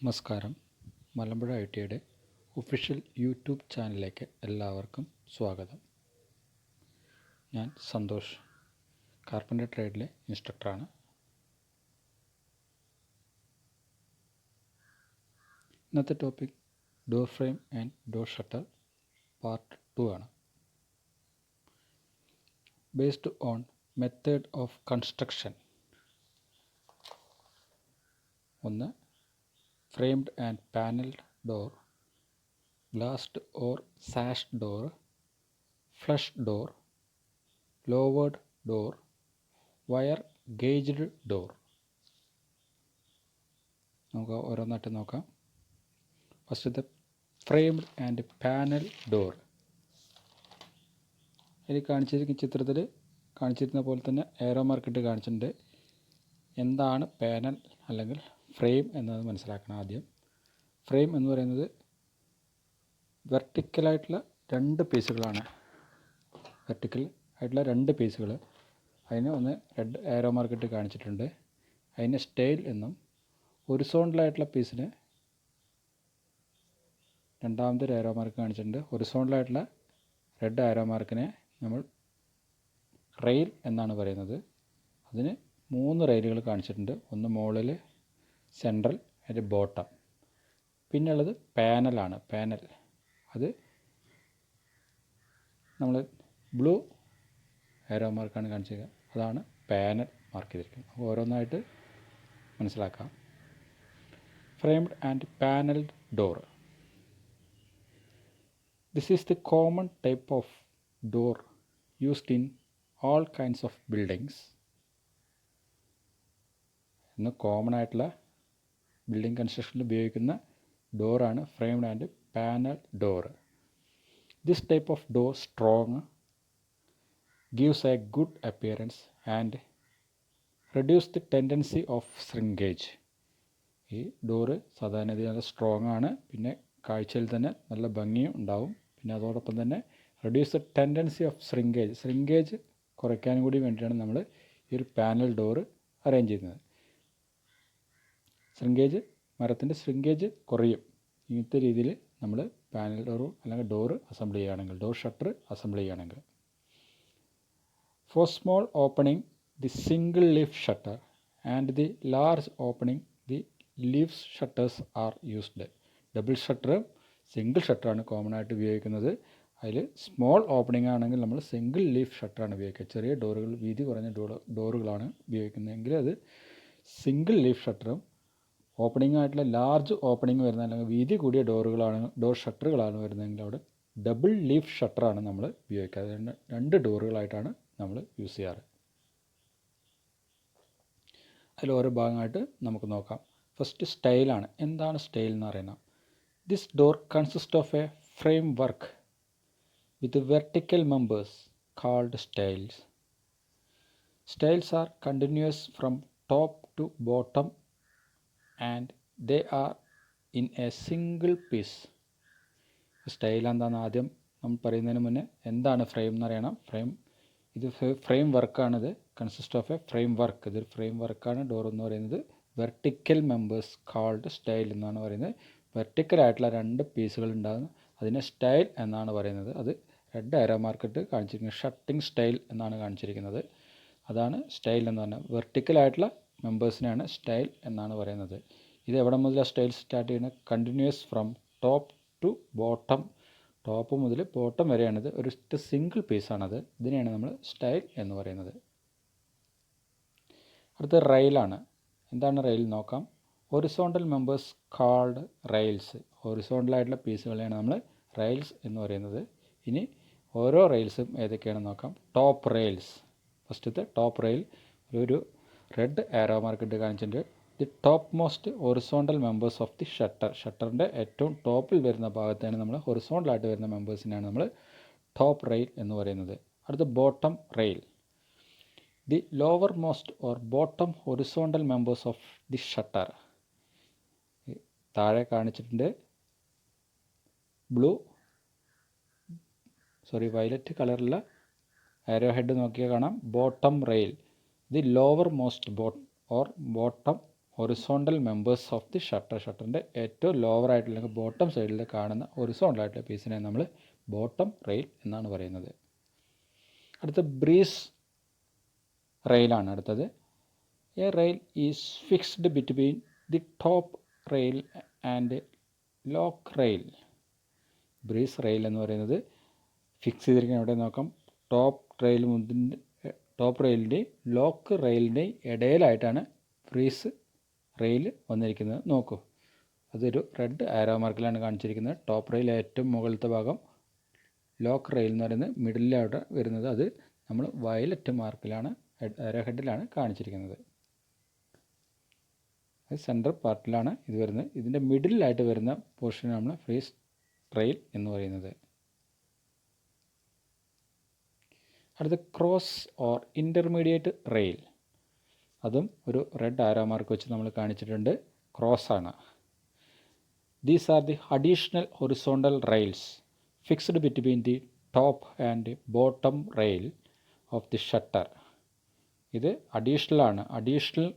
നമസ്കാരം. Malampuzha ഐ.ടി.ഐയുടെ official YouTube ചാനലിലേക്ക് എല്ലാവർക്കും സ്വാഗതം. ഞാൻ സന്തോഷ്, കാർപ്പൻ്റർ ട്രേഡിലെ ഇൻസ്ട്രക്ടറാണ്. ഇന്നത്തെ topic door frame and door shutter part 2 ആണ്. Based on method of construction. ഒന്ന്, framed and paneled door, glassed or sashed door, flush door, lowered door, wire gauged door. നമുക്ക് ഓരോന്നായിട്ട് നോക്കാം. ഫസ്റ്റത്തെ ഫ്രെയിംഡ് ആൻഡ് പാനൽ ഡോർ. ഇതിൽ കാണിച്ചിരിക്കുന്ന ചിത്രത്തിൽ കാണിച്ചിരുന്ന പോലെ തന്നെ ഏറോ മാർക്കിട്ട് കാണിച്ചിട്ടുണ്ട്. എന്താണ് പാനൽ അല്ലെങ്കിൽ ഫ്രെയിം എന്നത് മനസ്സിലാക്കണം. ആദ്യം ഫ്രെയിം എന്ന് പറയുന്നത് വെർട്ടിക്കലായിട്ടുള്ള രണ്ട് പീസുകളാണ്. വെർട്ടിക്കൽ ആയിട്ടുള്ള രണ്ട് പീസുകൾ. അതിന് ഒന്ന് റെഡ് ഏറോ മാർക്കിട്ട് കാണിച്ചിട്ടുണ്ട്. അതിന് സ്റ്റൈൽ എന്നും, ഹൊറിസോണ്ടലായിട്ടുള്ള പീസിന് രണ്ടാമത്തെ ഏറോ മാർക്ക് കാണിച്ചിട്ടുണ്ട്. ഹൊറിസോണ്ടലായിട്ടുള്ള റെഡ് ഏറോ മാർക്കിനെ നമ്മൾ റെയിൽ എന്നാണ് പറയുന്നത്. അതിന് 3 റെയിലുകൾ കാണിച്ചിട്ടുണ്ട്. ഒന്ന് മുകളിൽ, സെൻട്രൽ, അതിൻ്റെ ബോട്ടം. പിന്നെയുള്ളത് പാനലാണ്. പാനൽ അത് നമ്മൾ ബ്ലൂ ഏറോ മാർക്കാണ് കാണിച്ചിരിക്കുക. അതാണ് പാനൽ മാർക്ക് ചെയ്തിരിക്കുന്നത്. അപ്പോൾ ഓരോന്നായിട്ട് മനസ്സിലാക്കാം. Framed and panelled door. This is the common type of door used in all kinds of buildings. ഇന്ന് കോമൺ ആയിട്ടുള്ള ബിൽഡിംഗ് കൺസ്ട്രക്ഷനിൽ ഉപയോഗിക്കുന്ന ഡോറാണ് framed and panel door. This type of door strong, gives a good appearance and reduce the tendency of shrinkage. ഈ door സാധാരണ നല്ല strong ആണ്. പിന്നെ കാഴ്ചയിൽ തന്നെ നല്ല ഭംഗിയും ഉണ്ടാവും. പിന്നെ അതോടൊപ്പം തന്നെ reduce the tendency of shrinkage. shrinkage കുറയ്ക്കാനും കൂടി വേണ്ടിയിട്ടാണ് നമ്മൾ ഈ ഒരു പാനൽ ഡോറ് അറേഞ്ച് ചെയ്യുന്നത്. shrinkage, മരത്തിൻ്റെ shrinkage കുറയും. ഇങ്ങനത്തെ രീതിയിൽ നമ്മൾ പാനൽ ഡോറ് അല്ലെങ്കിൽ ഡോറ് അസംബിൾ ചെയ്യുകയാണെങ്കിൽ, ഡോർ ഷട്ടർ അസംബിൾ ചെയ്യുകയാണെങ്കിൽ. For small opening, the single leaf shutter and the large opening, the leaf shutters are used. Double ഷട്ടറും സിംഗിൾ ഷട്ടറാണ് കോമൺ ആയിട്ട് ഉപയോഗിക്കുന്നത്. അതിൽ സ്മോൾ ഓപ്പണിംഗ് ആണെങ്കിൽ നമ്മൾ സിംഗിൾ ലീഫ് ഷട്ടറാണ് ഉപയോഗിക്കുക. ചെറിയ ഡോറുകൾ, വീതി കുറഞ്ഞ ഡോറുകളാണ് ഉപയോഗിക്കുന്നതെങ്കിൽ അത് സിംഗിൾ ലീഫ് ഷട്ടറും, ഓപ്പണിംഗ് ആയിട്ടുള്ള ലാർജ് ഓപ്പണിംഗ് വരുന്ന അല്ലെങ്കിൽ വീതി കൂടിയ ഡോർ ഷട്ടറുകളാണ് വരുന്നതെങ്കിൽ അവിടെ ഡബിൾ ലീഫ് ഷട്ടറാണ് നമ്മൾ ഉപയോഗിക്കുക. അത് രണ്ട് ഡോറുകളായിട്ടാണ് നമ്മൾ യൂസ് ചെയ്യാറ്. അതിൽ ഓരോ ഭാഗമായിട്ട് നമുക്ക് നോക്കാം. ഫസ്റ്റ് സ്റ്റൈലാണ്. എന്താണ് സ്റ്റൈൽ എന്ന് പറയുന്നത്? This door consist of a frame work with vertical members called styles. Styles are continuous from top to bottom and they are in a single piece. Style എന്താണെന്ന് ആദ്യം നമ്മൾ പറയുന്നതിന് മുന്നേ എന്താണ് ഫ്രെയിം എന്ന് അറിയണം. ഇത് ഫ്രെയിം വർക്കാണിത്. Consist of a frame work. ഇതൊരു ഫ്രെയിം വർക്കാണ് ഡോർ എന്ന് പറയുന്നത്. വെർട്ടിക്കൽ മെമ്പേഴ്സ് കാൾഡ് സ്റ്റൈൽ എന്നാണ് പറയുന്നത്. വെർട്ടിക്കലായിട്ടുള്ള രണ്ട് പീസുകൾ ഉണ്ടാകുന്നു. അതിനെ സ്റ്റൈൽ എന്നാണ് പറയുന്നത്. അത് റെഡ് ഏറോ മാർക്കിട്ട് കാണിച്ചിരിക്കുന്നത് ഷട്ടിംഗ് സ്റ്റൈൽ എന്നാണ് കാണിച്ചിരിക്കുന്നത്. അതാണ് സ്റ്റൈൽ എന്ന് പറഞ്ഞാൽ. വെർട്ടിക്കലായിട്ടുള്ള മെമ്പേഴ്സിനെയാണ് സ്റ്റൈൽ എന്നാണ് പറയുന്നത്. ഇത് എവിടെ മുതലാണ് സ്റ്റൈൽ സ്റ്റാർട്ട് ചെയ്യുന്നത്? Continuous from top to bottom. Top മുതൽ ബോട്ടം വരെയാണിത്. ഒരു സിംഗിൾ പീസാണത്. ഇതിനെയാണ് നമ്മൾ സ്റ്റൈൽ എന്ന് പറയുന്നത്. അടുത്ത റെയിലാണ്. എന്താണ് റെയിൽ നോക്കാം. Horizontal members called rails. ഹൊറിസോണ്ടലായിട്ടുള്ള പീസുകളെയാണ് നമ്മൾ റെയിൽസ് എന്ന് പറയുന്നത്. ഇനി ഓരോ റെയിൽസും ഏതൊക്കെയാണെന്ന് നോക്കാം. Top rails. ഫസ്റ്റത്തെ ടോപ്പ് റെയിൽ ഒരു റെഡ് ആരോ മാർക്കിട്ട് കാണിച്ചിട്ടുണ്ട്. The top most horizontal members of the shutter. ഷട്ടറിൻ്റെ ഏറ്റവും ടോപ്പിൽ വരുന്ന ഭാഗത്താണ് നമ്മൾ ഹൊറിസോണ്ടലായിട്ട് വരുന്ന മെമ്പേഴ്സിനാണ് നമ്മൾ ടോപ്പ് റെയിൽ എന്ന് പറയുന്നത്. അടുത്ത bottom rail. The lower most or bottom horizontal members of the shutter. താഴെ കാണിച്ചിട്ടുണ്ട് വയലറ്റ് കളറിലുള്ള ആരോ ഹെഡ് നോക്കിയാൽ കാണാം bottom rail. The lower most bottom horizontal members of the shutter. ഷട്ടറിൻ്റെ ഏറ്റവും ലോവർ ആയിട്ട് അല്ലെങ്കിൽ ബോട്ടം സൈഡിൽ കാണുന്ന ഹൊറിസോണ്ടൽ ആയിട്ടുള്ള പീസിനെ നമ്മൾ ബോട്ടം റെയിൽ എന്നാണ് പറയുന്നത്. അടുത്ത ബ്രീസ് റെയിലാണ് അടുത്തത്. A rail is fixed between the top rail and lock rail. Breeze rail എന്ന് പറയുന്നത് ഫിക്സ് ചെയ്തിരിക്കുന്നത് എവിടെ നോക്കാം, ടോപ്പ് റെയിലിൻ്റെയും ലോക്ക് റെയിലിൻ്റെയും ഇടയിലായിട്ടാണ് ബ്രീസ് റെയിൽ വന്നിരിക്കുന്നത്. നോക്കൂ, അതൊരു റെഡ് ആരോ മാർക്കിലാണ് കാണിച്ചിരിക്കുന്നത്. ടോപ്പ് റെയിൽ ഏറ്റവും മുകളിലത്തെ ഭാഗം, ലോക്ക് റെയിൽ എന്ന് പറയുന്നത് മിഡിലാണ് വരുന്നത്. അത് നമ്മൾ വയലറ്റ് മാർക്കിലാണ് ആരോ ഹെഡിലാണ് കാണിച്ചിരിക്കുന്നത്. അത് സെൻട്രൽ പാർട്ടിലാണ് ഇത് വരുന്നത്. ഇതിൻ്റെ മിഡിലായിട്ട് വരുന്ന പോർഷൻ നമ്മൾ ഫ്രീസ് റെയിൽ എന്ന് പറയുന്നത്. അടുത്ത ക്രോസ് ഓർ ഇൻ്റർമീഡിയറ്റ് റെയിൽ. അതും ഒരു റെഡ് ആരോ മാർക്ക് വെച്ച് നമ്മൾ കാണിച്ചിട്ടുണ്ട്. ക്രോസ് ആണ്. These are the additional horizontal rails fixed between the top and bottom rail of the shutter. ഇത് അഡീഷണൽ ആണ്. അഡീഷണൽ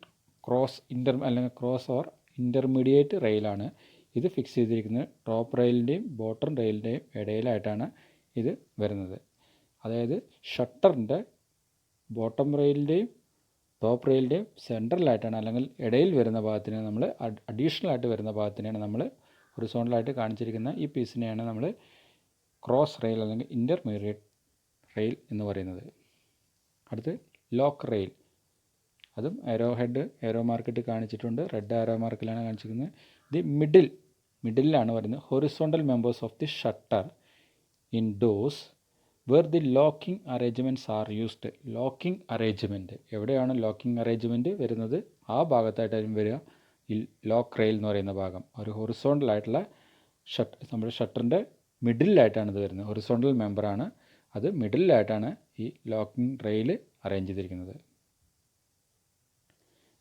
അല്ലെങ്കിൽ ക്രോസ് ഓർ ഇൻ്റർമീഡിയറ്റ് റെയിലാണ്. ഇത് ഫിക്സ് ചെയ്തിരിക്കുന്നത് ടോപ്പ് റെയിലിൻ്റെയും ബോട്ടം റെയിലിൻ്റെയും ഇടയിലായിട്ടാണ് ഇത് വരുന്നത്. അതായത് ഷട്ടറിൻ്റെ ബോട്ടം റെയിലിൻ്റെയും ടോപ്പ് റെയിലിൻ്റെയും സെൻട്രലായിട്ടാണ് അല്ലെങ്കിൽ ഇടയിൽ വരുന്ന ഭാഗത്തിനെ നമ്മൾ അഡീഷണൽ ആയിട്ട് വരുന്ന ഭാഗത്തിനെയാണ് നമ്മൾ ഹൊറിസോണ്ടലായിട്ട് കാണിച്ചിരിക്കുന്ന ഈ പീസിനെയാണ് നമ്മൾ ക്രോസ് റെയിൽ അല്ലെങ്കിൽ ഇൻ്റർമീഡിയറ്റ് റെയിൽ എന്ന് പറയുന്നത്. അടുത്ത് ലോക്ക് റെയിൽ. അതും ഏരോ മാർക്കിട്ട് കാണിച്ചിട്ടുണ്ട്. റെഡ് ആരോ മാർക്കിലാണ് കാണിച്ചിരിക്കുന്നത്. ദി മിഡിലാണ് വരുന്നത് horizontal members of the shutter in doors where the locking arrangements are used. Locking arrangement എവിടെയാണ് ലോക്കിംഗ് അറേഞ്ച്മെൻറ്റ് വരുന്നത്, ആ ഭാഗത്തായിട്ടായിരിക്കും വരിക ഈ ലോക്ക് റെയിൽ എന്ന് പറയുന്ന ഭാഗം. ഒരു ഹൊറിസോണ്ടലായിട്ടുള്ള നമ്മുടെ ഷട്ടറിൻ്റെ മിഡിലായിട്ടാണ് ഇത് വരുന്നത്. ഹൊറിസോണ്ടൽ മെമ്പറാണ്, അത് മിഡിലായിട്ടാണ് ഈ ലോക്കിംഗ് റെയിൽ അറേഞ്ച് ചെയ്തിരിക്കുന്നത്.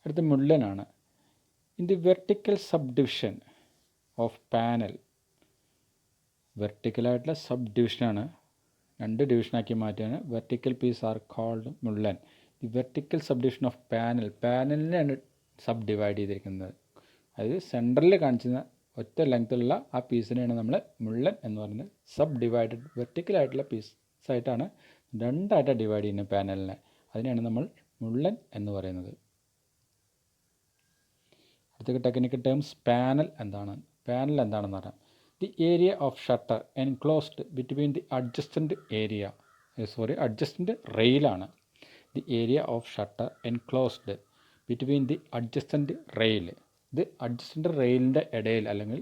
അടുത്ത മുള്ളനാണ്. In the vertical sub division of panel. വെർട്ടിക്കലായിട്ടുള്ള സബ് ഡിവിഷനാണ്, 2 ഡിവിഷനാക്കി മാറ്റുകയാണ്. Vertical piece are called mullion. The vertical sub division of പാനലിനെയാണ് സബ് ഡിവൈഡ് ചെയ്തിരിക്കുന്നത്. അതായത് സെൻട്രലിൽ കാണിച്ചിരുന്ന ഒറ്റ ലെങ്ത്തിലുള്ള ആ പീസിനെയാണ് നമ്മൾ മുള്ളൻ എന്ന് പറയുന്നത്. സബ് ഡിവൈഡഡ് വെർട്ടിക്കലായിട്ടുള്ള പീസായിട്ടാണ് 2ആയിട്ട് ഡിവൈഡ് ചെയ്യുന്നത് പാനലിനെ. അതിനെയാണ് നമ്മൾ മുള്ളൻ എന്ന് പറയുന്നത്. അടുത്ത ടെക്നിക്കൽ ടേംസ് പാനൽ എന്താണ്. പാനൽ എന്താണെന്ന് പറയാം. The area of shutter enclosed between the adjacent റെയിലാണ്. The area of shutter enclosed between the adjacent rail. ഇത് അഡ്ജസ്റ്റൻ്റ് റെയിലിൻ്റെ ഇടയിൽ അല്ലെങ്കിൽ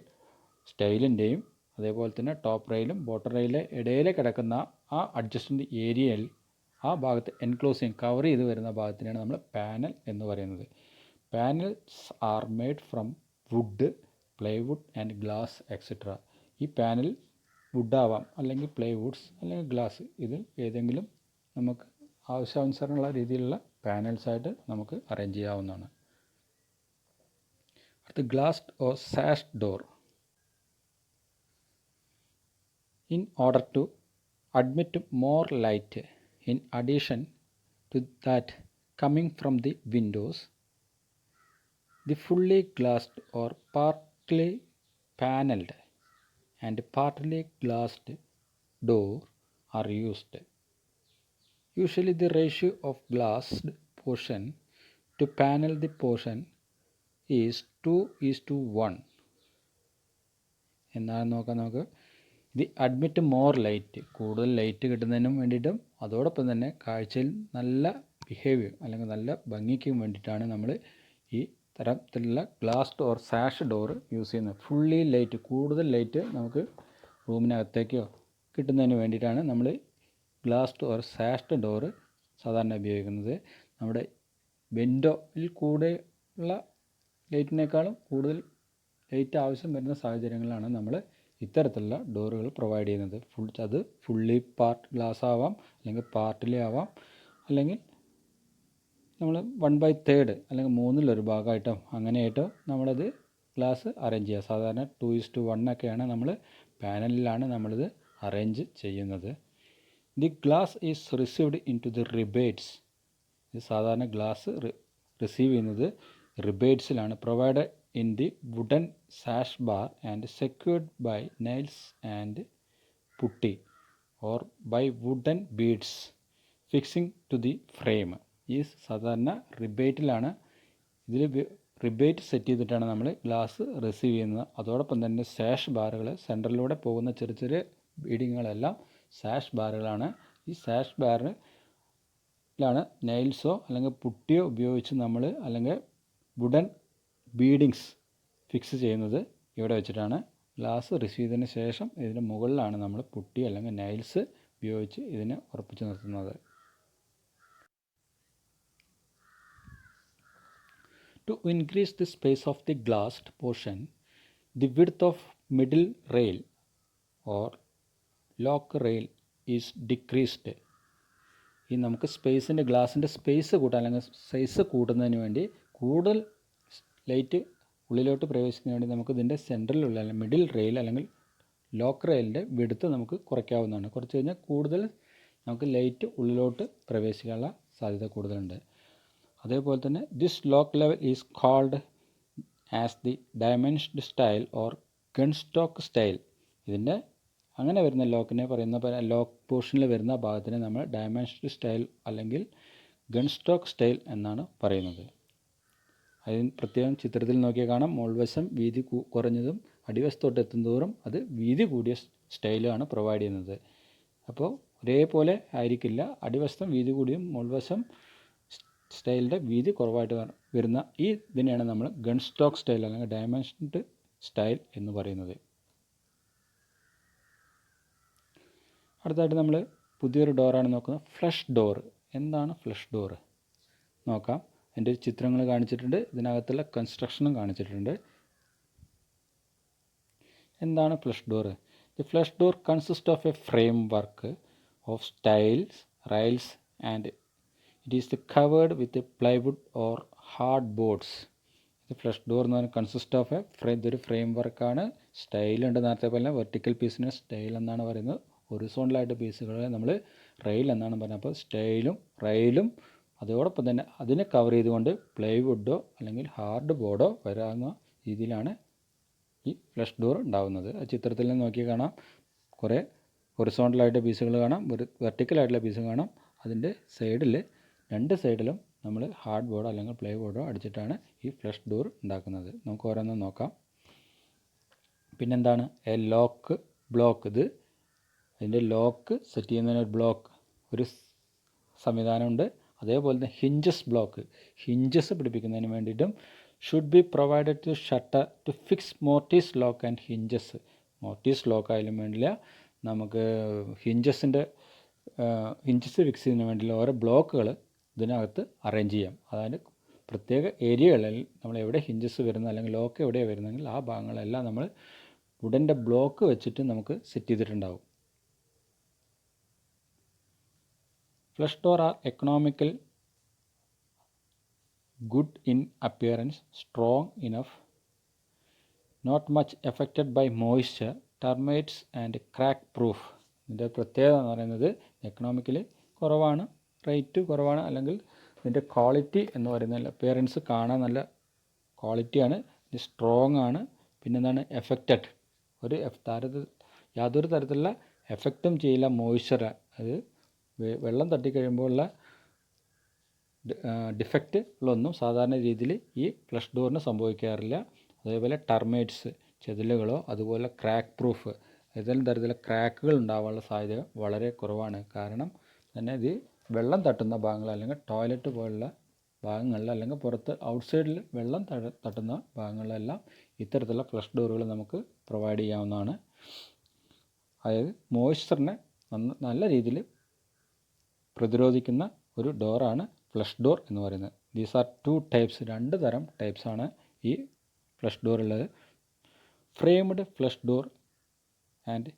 സ്റ്റൈലിൻ്റെയും അതേപോലെ തന്നെ ടോപ്പ് റെയിലും ബോട്ടം റെയിലെ ഇടയിൽ കിടക്കുന്ന ആ അഡ്ജസ്റ്റൻ്റ് ഏരിയയിൽ ആ ഭാഗത്ത് കവർ ചെയ്ത് വരുന്ന ഭാഗത്തിനാണ് നമ്മൾ പാനൽ എന്ന് പറയുന്നത്. Panels are made from wood, plywood and glass etcetera. ഈ പാനൽ വുഡാവാം, അല്ലെങ്കിൽ പ്ലൈവുഡ്സ്, അല്ലെങ്കിൽ ഗ്ലാസ്. ഇതിൽ ഏതെങ്കിലും നമുക്ക് ആവശ്യാനുസരണമുള്ള രീതിയിലുള്ള പാനൽസായിട്ട് നമുക്ക് അറേഞ്ച് ചെയ്യാവുന്നതാണ്. അടുത്ത glassed or sashed door. In order to admit more light in addition to that coming from the windows, the fully glassed or partly panelled and partly glassed door are used. Usually the ratio of glassed portion to panel the portion is 2:1. എന്നാണ് നോക്കാം. ഇത് admit more light, കൂടുതൽ light കിട്ടുന്നതിനും വേണ്ടിയിട്ടും അതോടൊപ്പം തന്നെ കാഴ്ചയിൽ നല്ല behaviour അല്ലെങ്കിൽ നല്ല ഭംഗിക്കും വേണ്ടിയിട്ടാണ് നമ്മൾ ഈ തരത്തിലുള്ള ഗ്ലാസ്ഡ് ഓർ സാഷ് ഡോർ യൂസ് ചെയ്യുന്നത്. ഫുള്ളി ലൈറ്റ്, കൂടുതൽ ലൈറ്റ് നമുക്ക് റൂമിനകത്തേക്കോ കിട്ടുന്നതിന് വേണ്ടിയിട്ടാണ് നമ്മൾ ഗ്ലാസ്ഡ് ഓർ സാഷ്ഡ് ഡോർ സാധാരണ ഉപയോഗിക്കുന്നത്. നമ്മുടെ വിൻഡോയിൽ കൂടെ ഉള്ള ലൈറ്റിനേക്കാളും കൂടുതൽ ലൈറ്റ് ആവശ്യം വരുന്ന സാഹചര്യങ്ങളിലാണ് നമ്മൾ ഇത്തരത്തിലുള്ള ഡോറുകൾ പ്രൊവൈഡ് ചെയ്യുന്നത്. അത് ഫുള്ളി പാർട്ട് ഗ്ലാസ് ആവാം, അല്ലെങ്കിൽ പാർട്ടിലി ആവാം, അല്ലെങ്കിൽ നമ്മൾ 1/3 അല്ലെങ്കിൽ 1/3 ഭാഗമായിട്ടോ അങ്ങനെയായിട്ടോ നമ്മളത് ഗ്ലാസ് അറേഞ്ച് ചെയ്യുക. സാധാരണ 2:1 ഒക്കെയാണ് നമ്മൾ പാനലിലാണ് നമ്മളിത് അറേഞ്ച് ചെയ്യുന്നത്. The glass is received into the rebates. ഇത് സാധാരണ ഗ്ലാസ് റിസീവ് ചെയ്യുന്നത് റിബേറ്റ്സിലാണ്. Provided in the wooden sash bar and secured by nails and putty or by wooden beads fixing to the frame. ഈ സാധാരണ റിബേറ്റിലാണ്. ഇതിൽ rebate set ചെയ്തിട്ടാണ് നമ്മൾ glass receive ചെയ്യുന്നത്. അതോടൊപ്പം തന്നെ സാഷ് ബാറുകൾ, സെൻറ്ററിലൂടെ പോകുന്ന ചെറിയ ചെറിയ ബീഡിങ്ങുകളെല്ലാം സാഷ് ബാറുകളാണ്. ഈ സാഷ് ബാറിലാണ് നെയിൽസോ അല്ലെങ്കിൽ പുട്ടിയോ ഉപയോഗിച്ച് നമ്മൾ അല്ലെങ്കിൽ വുഡൻ ബീഡിങ്സ് ഫിക്സ് ചെയ്യുന്നത്. ഇവിടെ വെച്ചിട്ടാണ് ഗ്ലാസ് റിസീവ് ചെയ്തതിന് ശേഷം ഇതിന് മുകളിലാണ് നമ്മൾ പുട്ടി അല്ലെങ്കിൽ നെയിൽസ് ഉപയോഗിച്ച് ഇതിനെ ഉറപ്പിച്ച് നിർത്തുന്നത്. To increase the space of the glassed portion, the width of middle rail or lock rail is decreased. ഈ നമുക്ക് സ്പേസിൻ്റെ ഗ്ലാസിൻ്റെ സ്പേസ് കൂട്ടാൻ അല്ലെങ്കിൽ സൈസ് കൂട്ടുന്നതിന് വേണ്ടി കൂടുതൽ ലൈറ്റ് ഉള്ളിലോട്ട് പ്രവേശിക്കുന്നതിന് വേണ്ടി നമുക്ക് ഇതിൻ്റെ സെൻറ്ററിലുള്ള അല്ലെങ്കിൽ മിഡിൽ റെയിൽ അല്ലെങ്കിൽ ലോക്ക് റെയിലിൻ്റെ വിഡ്ത്ത് നമുക്ക് കുറയ്ക്കാവുന്നതാണ്. കുറച്ച് കഴിഞ്ഞാൽ കൂടുതൽ നമുക്ക് ലൈറ്റ് ഉള്ളിലോട്ട് പ്രവേശിക്കാനുള്ള സാധ്യത കൂടുതലുണ്ട്. അതേപോലെ തന്നെ this lock level is called as the dimensioned stile or gun stock stile. ഇതിൻ്റെ അങ്ങനെ വരുന്ന ലോക്കിനെ പറയുന്ന ലോക്ക് പോർഷനിൽ വരുന്ന ഭാഗത്തിനെ നമ്മൾ ഡയമെൻഷൻഡ് സ്റ്റൈൽ അല്ലെങ്കിൽ ഗൺ സ്റ്റോക്ക് സ്റ്റൈൽ എന്നാണ് പറയുന്നത്. അതിന് പ്രത്യേകം ചിത്രത്തിൽ നോക്കിയാൽ കാണാം, മുകൾവശം വീതി കുറഞ്ഞതും അടിവശത്തോട്ട് എത്തുന്തോറും അത് വീതി കൂടിയ സ്റ്റൈലാണ് പ്രൊവൈഡ് ചെയ്യുന്നത്. അപ്പോൾ ഒരേപോലെ ആയിരിക്കില്ല, അടിവശം വീതി കൂടിയും മുകൾവശം സ്റ്റൈലിൻ്റെ വീതി കുറവായിട്ട് വരുന്ന ഈ ഇതിനെയാണ് നമ്മൾ ഗൺ സ്റ്റോക്ക് സ്റ്റൈൽ അല്ലെങ്കിൽ ഡയമെൻഷൻഡ് സ്റ്റൈൽ എന്ന് പറയുന്നത്. അടുത്തായിട്ട് നമ്മൾ പുതിയൊരു ഡോറാണ് നോക്കുന്നത്, ഫ്ലഷ് ഡോർ. എന്താണ് ഫ്ലഷ് ഡോർ നോക്കാം. എൻ്റെ ചിത്രങ്ങൾ കാണിച്ചിട്ടുണ്ട്, ഇതിനകത്തുള്ള കൺസ്ട്രക്ഷനും കാണിച്ചിട്ടുണ്ട്. എന്താണ് flush door? The flush door consist of a frame work of styles, rails and it is covered with plywood or hard boards. ഇത് ഫ്ലഷ് ഡോർ എന്ന് പറഞ്ഞാൽ കൺസിസ്റ്റ് ഓഫ് എ ഇതൊരു ഫ്രെയിം വർക്കാണ്. സ്റ്റൈലുണ്ട്, നേരത്തെ പോലെ വെർട്ടിക്കൽ പീസിന് സ്റ്റൈൽ എന്നാണ് പറയുന്നത്. ഹൊറിസോണ്ടലായിട്ട് പീസുകളെ നമ്മൾ റെയിൽ എന്നാണ് പറയുന്നത്. അപ്പോൾ സ്റ്റൈലും റെയിലും അതോടൊപ്പം തന്നെ അതിനെ കവർ ചെയ്തുകൊണ്ട് പ്ലൈവുഡോ അല്ലെങ്കിൽ ഹാർഡ് ബോർഡോ വരാവുന്ന രീതിയിലാണ് ഈ ഫ്ലഷ് ഡോർ ഉണ്ടാകുന്നത്. ആ ചിത്രത്തിൽ നിന്ന് നോക്കി കാണാം, കുറേ ഹൊറിസോണ്ടലായിട്ട് പീസുകൾ കാണാം, വെർട്ടിക്കലായിട്ടുള്ള പീസ് കാണാം. അതിൻ്റെ സൈഡിൽ രണ്ട് സൈഡിലും നമ്മൾ ഹാർഡ് ബോർഡോ അല്ലെങ്കിൽ പ്ലൈ ബോർഡോ അടിച്ചിട്ടാണ് ഈ ഫ്ലഷ് ഡോർ ഉണ്ടാക്കുന്നത്. നമുക്ക് ഓരോന്നും നോക്കാം. പിന്നെന്താണ് എ ലോക്ക് ബ്ലോക്ക്? ഇത് അതിൻ്റെ ലോക്ക് സെറ്റ് ചെയ്യുന്നതിന് ഒരു സംവിധാനമുണ്ട്. അതേപോലെ തന്നെ ഹിഞ്ചസ് ബ്ലോക്ക്, ഹിഞ്ചസ് പിടിപ്പിക്കുന്നതിന് വേണ്ടിയിട്ടും should be provided to shutter to fix mortise lock and hinges. Mortise lock ആയാലും വേണ്ടില്ല, നമുക്ക് ഹിഞ്ചസ് ഫിക്സ് ചെയ്യുന്നതിന് വേണ്ടിയുള്ള ഓരോ ബ്ലോക്കുകൾ ഇതിനകത്ത് അറേഞ്ച് ചെയ്യാം. അതായത് പ്രത്യേക ഏരിയകളിൽ നമ്മൾ എവിടെ ഹിഞ്ചസ് വരുന്ന അല്ലെങ്കിൽ ലോക്ക് എവിടെയാണ് വരുന്നതെങ്കിൽ ആ ഭാഗങ്ങളെല്ലാം നമ്മൾ വുഡൻ്റെ ബ്ലോക്ക് വെച്ചിട്ട് നമുക്ക് സെറ്റ് ചെയ്തിട്ടുണ്ടാവും. Flush door are economical, good in appearance, strong enough, not much affected by moisture, termites and crack proof. ഇതിൻ്റെ പ്രത്യേകത എന്ന് പറയുന്നത് എക്കണോമിക്കലി കുറവാണ്, റേറ്റ് കുറവാണ്, അല്ലെങ്കിൽ ഇതിൻ്റെ ക്വാളിറ്റി എന്ന് പറയുന്നത് അപ്പിയറൻസ് കാണാൻ നല്ല ക്വാളിറ്റിയാണ്, ഇത് സ്ട്രോങ് ആണ്. പിന്നെന്താണ് എഫക്റ്റഡ്, യാതൊരു തരത്തിലുള്ള എഫക്റ്റും ചെയ്യില്ല മോയ്സ്ചർ. അത് വെള്ളം തട്ടിക്കഴിയുമ്പോഴുള്ള ഡിഫക്റ്റുകളൊന്നും സാധാരണ രീതിയിൽ ഈ ഫ്ലഷ് ഡോറിന് സംഭവിക്കാറില്ല. അതേപോലെ ടെർമൈറ്റ്സ്, ചെതിലുകളോ അതുപോലെ ക്രാക്ക് പ്രൂഫ്, ഏതെങ്കിലും തരത്തിലുള്ള ക്രാക്കുകൾ ഉണ്ടാകാനുള്ള സാധ്യത വളരെ കുറവാണ്. കാരണം തന്നെ ഇത് വെള്ളം തട്ടുന്ന ഭാഗങ്ങൾ അല്ലെങ്കിൽ ടോയ്ലറ്റ് പോലുള്ള ഭാഗങ്ങളിൽ അല്ലെങ്കിൽ പുറത്ത് ഔട്ട്സൈഡിൽ വെള്ളം തട്ടുന്ന ഭാഗങ്ങളിലെല്ലാം ഇത്തരത്തിലുള്ള ഫ്ലഷ് ഡോറുകൾ നമുക്ക് പ്രൊവൈഡ് ചെയ്യാവുന്നതാണ്. അതായത് മോയ്സ്ചറിനെ നല്ല രീതിയിൽ പ്രതിരോധിക്കുന്ന ഒരു ഡോറാണ് ഫ്ലഷ് ഡോർ എന്ന് പറയുന്നത്. ദീസ് ആർ 2 ടൈപ്സ്, 2 തരം ടൈപ്സാണ് ഈ ഫ്ലഷ് ഡോർ ഉള്ളത്. Framed flush door and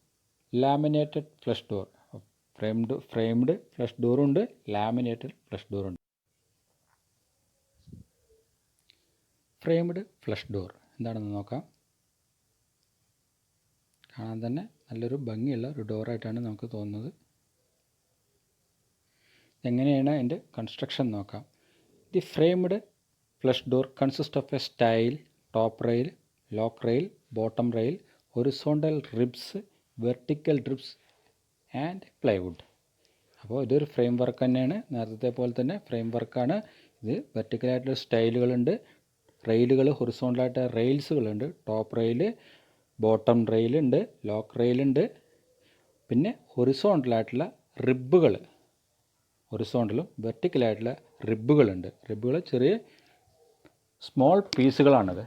laminated flush door. Framed flush ഡോറുണ്ട്, ലാമിനേറ്റഡ് ഫ്ലഷ് ഡോറുണ്ട്. ഫ്രെയിംഡ് ഫ്ലഷ് ഡോർ എന്താണെന്ന് നോക്കാം. കാണാൻ തന്നെ നല്ലൊരു ഭംഗിയുള്ള ഒരു ഡോറായിട്ടാണ് നമുക്ക് തോന്നുന്നത്. എങ്ങനെയാണ് അതിൻ്റെ കൺസ്ട്രക്ഷൻ നോക്കാം. The framed flush door consists of a stile, top rail, lock rail, bottom rail, horizontal ribs, vertical ribs and plywood. അപ്പോൾ ഇതൊരു ഫ്രെയിം വർക്ക് തന്നെയാണ്, നേരത്തെ പോലെ തന്നെ ഫ്രെയിം വർക്കാണ്. ഇത് വെർട്ടിക്കലായിട്ടുള്ള സ്റ്റൈലുകളുണ്ട്, റെയിലുകൾ ഹൊറിസോണ്ടലായിട്ട് റെയിൽസുകളുണ്ട്, ടോപ്പ് റെയിൽ, ബോട്ടം റെയിലുണ്ട്, ലോക്ക് റെയിലുണ്ട്, പിന്നെ ഹൊറിസോണ്ടലായിട്ടുള്ള റിബുകൾ, ഹൊറിസോണ്ടലും വെർട്ടിക്കലായിട്ടുള്ള റിബുകളുണ്ട്. റിബുകൾ ചെറിയ സ്മോൾ പീസുകളാണത്,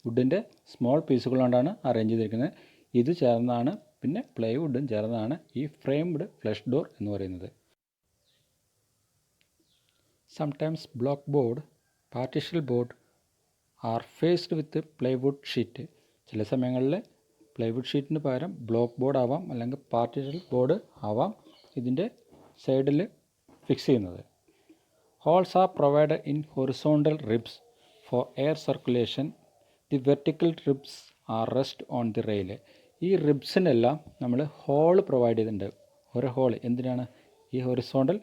വുഡിൻ്റെ സ്മോൾ പീസുകൾ കൊണ്ടാണ് അറേഞ്ച് ചെയ്തിരിക്കുന്നത്. ഇത് ചേർന്നാണ്, പിന്നെ പ്ലൈവുഡും ചേർന്നാണ് ഈ ഫ്രെയിംഡ് ഫ്ലഷ് ഡോർ എന്ന് പറയുന്നത്. Sometimes block board, partition board are faced with plywood sheet. ചില സമയങ്ങളിൽ പ്ലൈവുഡ് ഷീറ്റിന് പകരം ബ്ലോക്ക് ബോർഡ് ആവാം, അല്ലെങ്കിൽ പാർട്ടീഷൻ ബോർഡ് ആവാം ഇതിൻ്റെ സൈഡിൽ ഫിക്സ് ചെയ്യുന്നത്. Holes are provided in horizontal ribs for air circulation. The vertical ribs are rest on the rail. ഈ റിബ്സിനെല്ലാം നമ്മൾ ഹോൾ പ്രൊവൈഡ് ചെയ്തിട്ടുണ്ട്. ഒരു ഹോൾ എന്തിനാണ്? ഈ ഹൊറിസോണ്ടൽ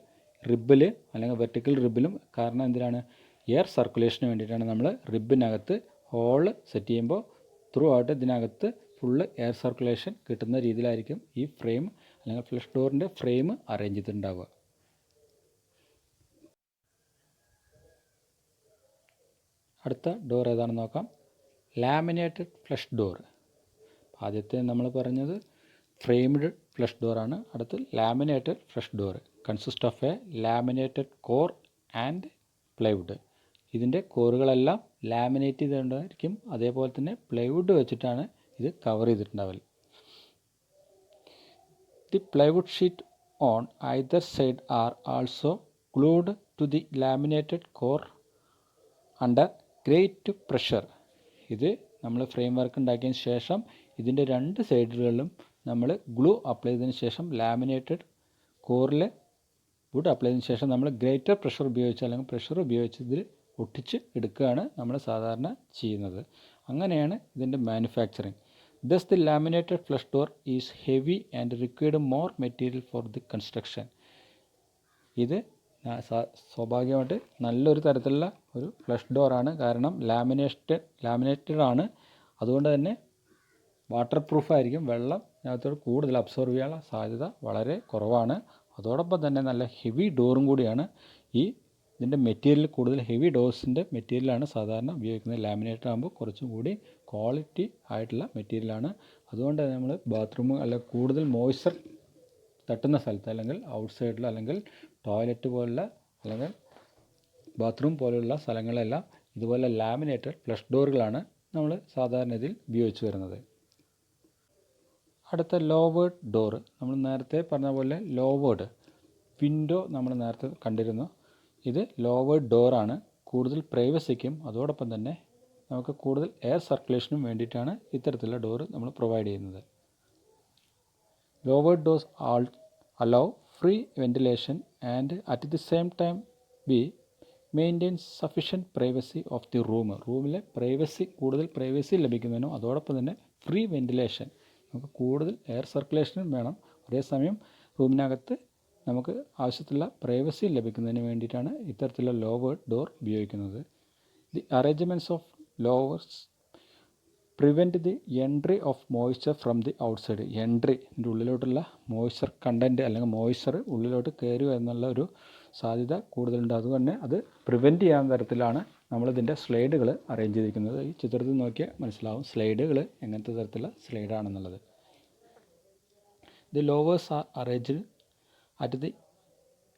റിബിൽ അല്ലെങ്കിൽ വെർട്ടിക്കൽ റിബിലും കാരണം എന്തിനാണ്? എയർ സർക്കുലേഷന് വേണ്ടിയിട്ടാണ് നമ്മൾ റിബിനകത്ത് ഹോൾ സെറ്റ് ചെയ്യുമ്പോൾ ത്രൂ ആയിട്ട് ഇതിനകത്ത് ഫുള്ള് എയർ സർക്കുലേഷൻ കിട്ടുന്ന രീതിയിലായിരിക്കും ഈ ഫ്രെയിം അല്ലെങ്കിൽ ഫ്ലഷ് ഡോറിൻ്റെ ഫ്രെയിം അറേഞ്ച് ചെയ്തിട്ടുണ്ടാവുക. അടുത്ത ഡോർ ഏതാണെന്ന് നോക്കാം. Laminated flush door. ആദ്യത്തെ നമ്മൾ പറഞ്ഞത് ഫ്രെയിംഡ് ഫ്ലഷ് ഡോറാണ്. അടുത്ത് laminated flush door consist of a laminated core and plywood. ഇതിൻ്റെ കോറുകളെല്ലാം ലാമിനേറ്റ് ചെയ്തിട്ടുണ്ടായിരിക്കും, അതേപോലെ തന്നെ പ്ലൈവുഡ് വെച്ചിട്ടാണ് ഇത് കവർ ചെയ്തിട്ടുണ്ടാവൽ. The plywood sheet on either side are also glued to the laminated core under great pressure. ഇത് നമ്മൾ ഫ്രെയിം വർക്ക് ഉണ്ടാക്കിയതിന് ശേഷം ഇതിൻ്റെ രണ്ട് സൈഡുകളിലും നമ്മൾ ഗ്ലൂ അപ്ലൈ ചെയ്തതിന് ശേഷം ലാമിനേറ്റഡ് കോറിൽ വുഡ് അപ്ലൈ ചെയ്തതിന് ശേഷം നമ്മൾ ഗ്രേറ്റർ പ്രഷർ ഉപയോഗിച്ച് അല്ലെങ്കിൽ പ്രഷർ ഉപയോഗിച്ച് ഇതിൽ ഒട്ടിച്ച് എടുക്കുകയാണ് നമ്മൾ സാധാരണ ചെയ്യുന്നത്. അങ്ങനെയാണ് ഇതിൻ്റെ മാനുഫാക്ചറിങ്. Thus the laminated flush door is heavy and required more material for the construction. ഇത് സ്വാഭാവികമായിട്ട് നല്ലൊരു തരത്തിലുള്ള ഒരു ഫ്ലഷ് ഡോറാണ്, കാരണം ലാമിനേറ്റഡ് ആണ്. അതുകൊണ്ട് തന്നെ വാട്ടർ പ്രൂഫായിരിക്കും, വെള്ളം ഇതിനകത്തോട് കൂടുതൽ അബ്സോർവ് ചെയ്യാനുള്ള സാധ്യത വളരെ കുറവാണ്. അതോടൊപ്പം തന്നെ നല്ല ഹെവി ഡോറും കൂടിയാണ്. ഇതിൻ്റെ മെറ്റീരിയൽ കൂടുതൽ ഹെവി ഡോസിൻ്റെ മെറ്റീരിയലാണ് സാധാരണ ഉപയോഗിക്കുന്നത്. ലാമിനേറ്റഡ് ആകുമ്പോൾ കുറച്ചും കൂടി ക്വാളിറ്റി ആയിട്ടുള്ള മെറ്റീരിയലാണ്. അതുകൊണ്ട് തന്നെ നമ്മൾ ബാത്റൂം അല്ലെങ്കിൽ കൂടുതൽ മോയ്സ്ചർ തട്ടുന്ന സ്ഥലത്ത്, അല്ലെങ്കിൽ ഔട്ട്സൈഡിൽ, അല്ലെങ്കിൽ ടോയ്ലറ്റ് പോലുള്ള, അല്ലെങ്കിൽ ബാത്റൂം പോലുള്ള സ്ഥലങ്ങളെല്ലാം ഇതുപോലെ ലാമിനേറ്റഡ് ഫ്ലഷ് ഡോറുകളാണ് നമ്മൾ സാധാരണ ഇതിൽ ഉപയോഗിച്ച് വരുന്നത്. അടുത്ത ലോവേർഡ് ഡോർ. നമ്മൾ നേരത്തെ പറഞ്ഞ പോലെ ലോവേർഡ് വിൻഡോ നമ്മൾ നേരത്തെ കണ്ടിരുന്നു. ഇത് ലോവേർഡ് ഡോറാണ്. കൂടുതൽ പ്രൈവസിക്കും അതോടൊപ്പം തന്നെ നമുക്ക് കൂടുതൽ എയർ സർക്കുലേഷനും വേണ്ടിയിട്ടാണ് ഇത്തരത്തിലുള്ള ഡോറ് നമ്മൾ പ്രൊവൈഡ് ചെയ്യുന്നത്. Lowered doors allow free ventilation and at the same time maintain sufficient privacy of the room. റൂമിലെ കൂടുതൽ പ്രൈവസി ലഭിക്കുന്നതിനും അതോടൊപ്പം തന്നെ ഫ്രീ വെന്റിലേഷൻ, നമുക്ക് കൂടുതൽ എയർ സർക്കുലേഷനും വേണം. അതേസമയം റൂമിനകത്ത് നമുക്ക് ആവശ്യത്തിലുള്ള പ്രൈവസി ലഭിക്കുന്നതിന് വേണ്ടിയിട്ടാണ് ഇത്തരത്തിലുള്ള ലോവേർഡ് ഡോർ ഉപയോഗിക്കുന്നത്. The arrangements of lowers prevent the entry of moisture from the outside. ഇതിൻ്റെ ഉള്ളിലോട്ടുള്ള മോയ്സ്ചർ കണ്ടൻറ്റ് അല്ലെങ്കിൽ മോയ്സ്ചർ ഉള്ളിലോട്ട് കയറുക എന്നുള്ള ഒരു സാധ്യത കൂടുതലുണ്ട്. അതുകൊണ്ട് അത് പ്രിവെൻറ്റ് ചെയ്യാൻ തരത്തിലാണ് നമ്മളിതിൻ്റെ സ്ലൈഡുകൾ അറേഞ്ച് ചെയ്തിരിക്കുന്നത്. ഈ ചിത്രത്തിൽ നോക്കിയാൽ മനസ്സിലാവും സ്ലൈഡുകൾ എങ്ങനത്തെ തരത്തിലുള്ള സ്ലൈഡാണെന്നുള്ളത്. The louvers are arranged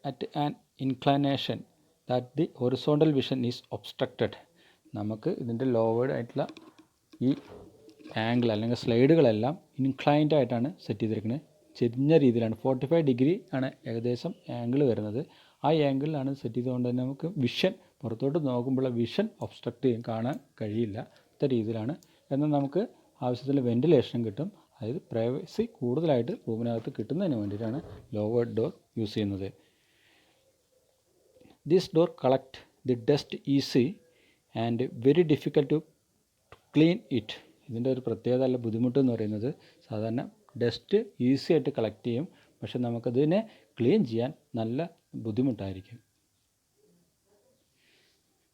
at an inclination that the horizontal vision is obstructed. നമുക്ക് ഇതിൻ്റെ ലോവേഡ് ആയിട്ടുള്ള ഈ ആംഗിൾ അല്ലെങ്കിൽ സ്ലൈഡുകളെല്ലാം ഇൻക്ലൈൻഡ് ആയിട്ടാണ് സെറ്റ് ചെയ്തിരിക്കുന്നത്. ചെരിഞ്ഞ രീതിയിലാണ്, 45 ഡിഗ്രി ആണ് ഏകദേശം ആംഗിൾ വരുന്നത്. ആ ആംഗിളിലാണ് സെറ്റ് ചെയ്തുകൊണ്ട് തന്നെ നമുക്ക് വിഷൻ, പുറത്തോട്ട് നോക്കുമ്പോൾ വിഷൻ ഒബ്സ്ട്രക്റ്റ് ചെയ്യാൻ കാണാൻ കഴിയില്ല. ഇത്ത രീതിയിലാണ്. എന്നാൽ നമുക്ക് ആവശ്യത്തിൽ വെന്റിലേഷൻ കിട്ടും. അതായത് പ്രൈവസി കൂടുതലായിട്ട് റൂമിനകത്ത് കിട്ടുന്നതിന് വേണ്ടിയിട്ടാണ് ലോവേർഡ് ഡോർ യൂസ് ചെയ്യുന്നത്. This door collect the dust easy and very difficult to clean it. ഇതിൻ്റെ ഒരു പ്രത്യേകത അല്ല ബുദ്ധിമുട്ട് എന്ന് പറയുന്നത്, സാധാരണ ഡസ്റ്റ് ഈസി ആയിട്ട് കളക്ട് ചെയ്യും, പക്ഷെ നമുക്കതിനെ ക്ലീൻ ചെയ്യാൻ നല്ല ബുദ്ധിമുട്ടായിരിക്കും.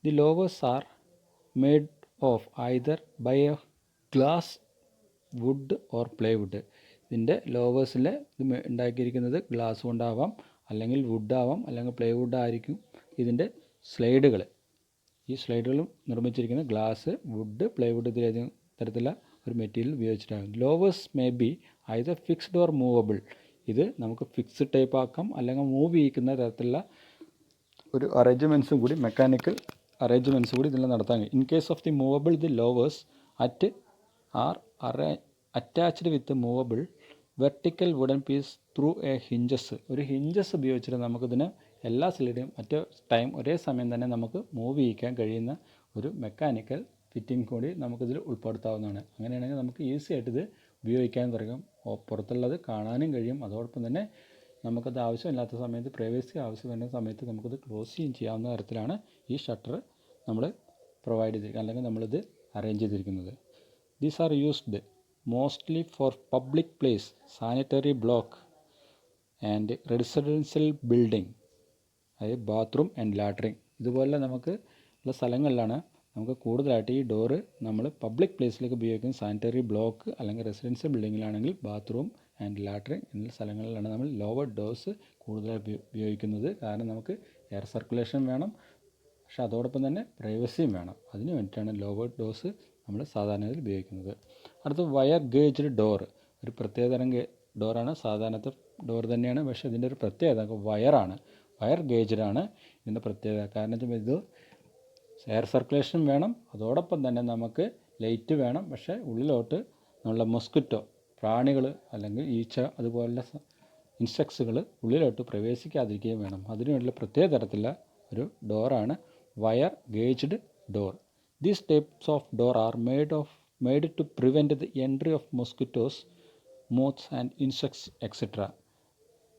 The louvers are made of either by a glass, wood or plywood. ഇതിൻ്റെ ലോവേഴ്സിൽ ഇത് ഉണ്ടാക്കിയിരിക്കുന്നത് ഗ്ലാസ് കൊണ്ടാവാം, അല്ലെങ്കിൽ വുഡ് ആവാം, അല്ലെങ്കിൽ പ്ലൈവുഡ് ആയിരിക്കും ഇതിൻ്റെ സ്ലൈഡുകൾ. ഈ സ്ലൈഡുകളും നിർമ്മിച്ചിരിക്കുന്നത് ഗ്ലാസ്, വുഡ്, പ്ലൈവുഡ് ഇതിലേതെങ്കിലും തരത്തിലുള്ള ഒരു മെറ്റീരിയൽ ഉപയോഗിച്ചിട്ടാണ്. Lowers may be either fixed or movable. ഇത് നമുക്ക് ഫിക്സ്ഡ് ടൈപ്പ് ആക്കാം, അല്ലെങ്കിൽ മൂവ് ചെയ്യിക്കുന്ന തരത്തിലുള്ള ഒരു അറേഞ്ച്മെൻറ്റ്സും കൂടി, മെക്കാനിക്കൽ അറേഞ്ച്മെൻറ്റ്സ് കൂടി ഇതിൽ നടത്താൻ കഴിയും. In case of the movable, the louvers are attached with movable vertical wooden piece through a hinges. ഒരു ഹിഞ്ചസ് ഉപയോഗിച്ചിട്ട് നമുക്കിതിന് എല്ലാ സ്ലൈഡും ഒരേ സമയം തന്നെ നമുക്ക് മൂവ് ചെയ്യിക്കാൻ കഴിയുന്ന ഒരു മെക്കാനിക്കൽ ഫിറ്റിംഗ് കൂടി നമുക്കിതിൽ ഉൾപ്പെടുത്താവുന്നതാണ്. അങ്ങനെയാണെങ്കിൽ നമുക്ക് ഈസി ആയിട്ട് ഇത് ഉപയോഗിക്കാൻ തുടങ്ങും. പുറത്തുള്ളത് കാണാനും കഴിയും. അതോടൊപ്പം തന്നെ നമുക്കത് ആവശ്യമില്ലാത്ത സമയത്ത്, പ്രൈവസി ആവശ്യം വരുന്ന സമയത്ത് നമുക്കത് ക്ലോസ് ചെയ്യാവുന്ന തരത്തിലാണ് ഈ ഷട്ടർ നമ്മൾ പ്രൊവൈഡ് ചെയ്തിരിക്കുന്നത്, അല്ലെങ്കിൽ നമ്മളിത് അറേഞ്ച് ചെയ്തിരിക്കുന്നത്. These are used mostly for public place, sanitary block and residential building, അതായത് ബാത്റൂം ആൻഡ് ലാട്രിൻ. ഇതുപോലെ നമുക്ക് ഉള്ള സ്ഥലങ്ങളിലാണ് നമുക്ക് കൂടുതലായിട്ട് ഈ ഡോറ് നമ്മൾ പബ്ലിക് പ്ലേസിലേക്ക് ഉപയോഗിക്കുന്നത്. സാനിറ്ററി ബ്ലോക്ക് അല്ലെങ്കിൽ റെസിഡൻഷ്യൽ ബിൽഡിങ്ങിലാണെങ്കിൽ ബാത്റൂം ആൻഡ് ലാട്രിൻ എന്നുള്ള സ്ഥലങ്ങളിലാണ് നമ്മൾ ലോവർ ഡോസ് കൂടുതലായി ഉപയോഗിക്കുന്നത്. കാരണം നമുക്ക് എയർ സർക്കുലേഷൻ വേണം, പക്ഷേ അതോടൊപ്പം തന്നെ പ്രൈവസിയും വേണം. അതിന് വേണ്ടിയിട്ടാണ് ലോവർ ഡോസ് നമ്മൾ സാധാരണയിൽ ഉപയോഗിക്കുന്നത്. അടുത്ത വയർ ഗേജ്ഡ് ഡോർ. ഒരു പ്രത്യേകതരം ഡോറാണ്. സാധാരണത്തെ ഡോർ തന്നെയാണ്, പക്ഷേ ഇതിൻ്റെ ഒരു പ്രത്യേകത വയറാണ്. വയർ ഗേജ്ഡാണ് ഇതിൻ്റെ പ്രത്യേകത. കാരണം വെച്ചാൽ ഇത് എയർ സർക്കുലേഷൻ വേണം, അതോടൊപ്പം തന്നെ നമുക്ക് ലൈറ്റ് വേണം. പക്ഷേ ഉള്ളിലോട്ട് നമ്മളെ മൊസ്കിറ്റോ, പ്രാണികൾ അല്ലെങ്കിൽ ഈച്ച അതുപോലുള്ള ഇൻസെക്ട്സുകൾ ഉള്ളിലോട്ട് പ്രവേശിക്കാതിരിക്കുകയും വേണം. അതിനുവേണ്ടിയുള്ള പ്രത്യേക തരത്തിലുള്ള ഒരു ഡോറാണ് wire gauged door. These types of door are made to prevent the entry of mosquitoes, moths and insects etcetera.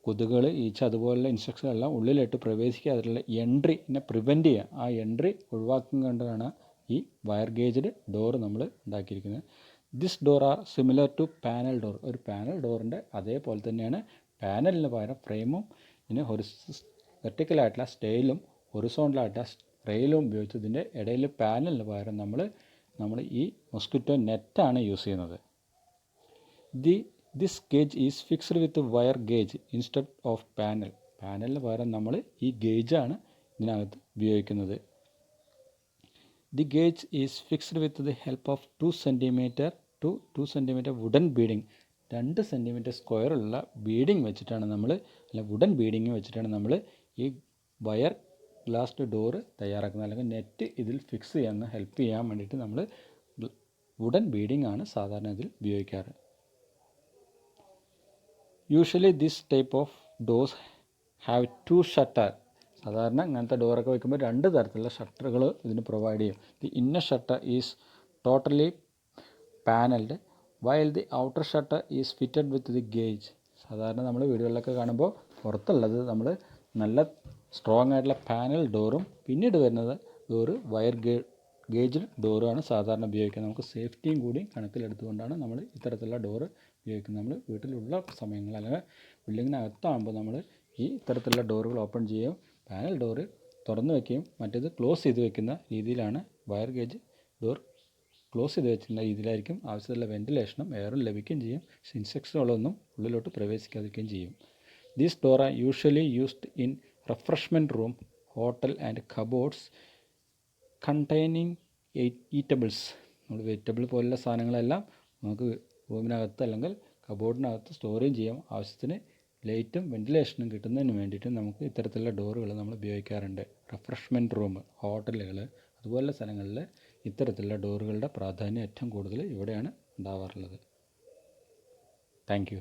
കൊതുകുകൾ, ഈച്ച അതുപോലുള്ള ഇൻസെക്ട്സുകളെല്ലാം ഉള്ളിലോട്ട് പ്രവേശിക്കാതിട്ടുള്ള എൻട്രിനെ പ്രിവെൻറ്റ് ചെയ്യുക. ആ എൻട്രി ഒഴിവാക്കുന്നതുകൊണ്ടാണ് ഈ വയർ ഗേജ്ഡ് ഡോർ നമ്മൾ ഉണ്ടാക്കിയിരിക്കുന്നത്. This door are similar to panel door. ഒരു പാനൽ ഡോറിൻ്റെ അതേപോലെ തന്നെയാണ്. പാനലിന് പകരം ഫ്രെയിമും പിന്നെ വെർട്ടിക്കലായിട്ടുള്ള സ്റ്റൈലും ഹൊറിസോണ്ടലായിട്ടുള്ള റെയിലും ഉപയോഗിച്ച് ഇതിൻ്റെ ഇടയിൽ പാനലിന് പകരം നമ്മൾ ഈ മൊസ്കിറ്റോ നെറ്റാണ് യൂസ് ചെയ്യുന്നത്. This gauge is fixed with wire gauge instead of panel. പാനലിന് പകരം നമ്മൾ ഈ ഗേജാണ് ഇതിനകത്ത് ഉപയോഗിക്കുന്നത്. The gauge is fixed with the help of 2 centimetre wooden beading. 2 centimetre സ്ക്വയറുള്ള ബീഡിങ് വെച്ചിട്ടാണ് വുഡൻ ബീഡിങ് വെച്ചിട്ടാണ് നമ്മൾ ഈ വയർ ഗ്ലാസ്ഡ് ഡോറ് തയ്യാറാക്കുന്നത്. അല്ലെങ്കിൽ നെറ്റ് ഇതിൽ ഫിക്സ് ചെയ്യാൻ ഹെൽപ്പ് ചെയ്യാൻ വേണ്ടിയിട്ട് നമ്മൾ വുഡൻ ബീഡിങ് ആണ് സാധാരണ ഇതിൽ ഉപയോഗിക്കാറ്. Usually this type of doors have 2 shutter. സാധാരണ ഇങ്ങനത്തെ ഡോറൊക്കെ വയ്ക്കുമ്പോൾ 2 തരത്തിലുള്ള ഷട്ടറുകൾ ഇതിന് പ്രൊവൈഡ് ചെയ്യും. The inner shutter is totally panelled while the outer shutter is fitted with the gauge. സാധാരണ നമ്മൾ വീടുകളിലൊക്കെ കാണുമ്പോൾ പുറത്തുള്ളത് നമ്മൾ നല്ല സ്ട്രോങ് ആയിട്ടുള്ള പാനൽ ഡോറും പിന്നീട് വരുന്നത് ഡോറ് വയർ ഗേജ്ഡ് ഡോറുമാണ് സാധാരണ ഉപയോഗിക്കുന്നത്. നമുക്ക് സേഫ്റ്റിയും കൂടി കണക്കിലെടുത്തുകൊണ്ടാണ് നമ്മൾ ഇത്തരത്തിലുള്ള ഡോറ് ഉപയോഗിക്കുന്നത്. നമ്മൾ വീട്ടിലുള്ള സമയങ്ങൾ അല്ലെങ്കിൽ ബിൽഡിങ്ങിനകത്താകുമ്പോൾ നമ്മൾ ഈ ഇത്തരത്തിലുള്ള ഡോറുകൾ ഓപ്പൺ ചെയ്യുകയും പാനൽ ഡോറ് തുറന്ന് വയ്ക്കുകയും മറ്റേത് ക്ലോസ് ചെയ്ത് വയ്ക്കുന്ന രീതിയിലാണ്. വയർ ഗേജ് ഡോർ ക്ലോസ് ചെയ്ത് വെച്ചിട്ടുള്ള രീതിയിലായിരിക്കും. ആവശ്യമുള്ള വെൻറ്റിലേഷനും എയറും ലഭിക്കുകയും ചെയ്യും. ഇൻസെക്ട്സുകളൊന്നും ഉള്ളിലോട്ട് പ്രവേശിക്കാതിരിക്കുകയും ചെയ്യും. These door are usually used in refreshment room, hotel and cupboards containing eatables. നമ്മൾ വെജിറ്റബിൾ പോലുള്ള സാധനങ്ങളെല്ലാം നമുക്ക് റൂമിനകത്ത് അല്ലെങ്കിൽ കബോർഡിനകത്ത് സ്റ്റോറും ചെയ്യാം. ആവശ്യത്തിന് ലൈറ്റും വെൻറ്റിലേഷനും കിട്ടുന്നതിന് വേണ്ടിയിട്ട് നമുക്ക് ഇത്തരത്തിലുള്ള ഡോറുകൾ നമ്മൾ ഉപയോഗിക്കാറുണ്ട്. റിഫ്രഷ്മെൻറ്റ് റൂം, ഹോട്ടലുകൾ അതുപോലുള്ള സ്ഥലങ്ങളിൽ ഇത്തരത്തിലുള്ള ഡോറുകളുടെ പ്രാധാന്യം ഏറ്റവും കൂടുതൽ ഇവിടെയാണ് ഉണ്ടാവാറുള്ളത്. Thank you.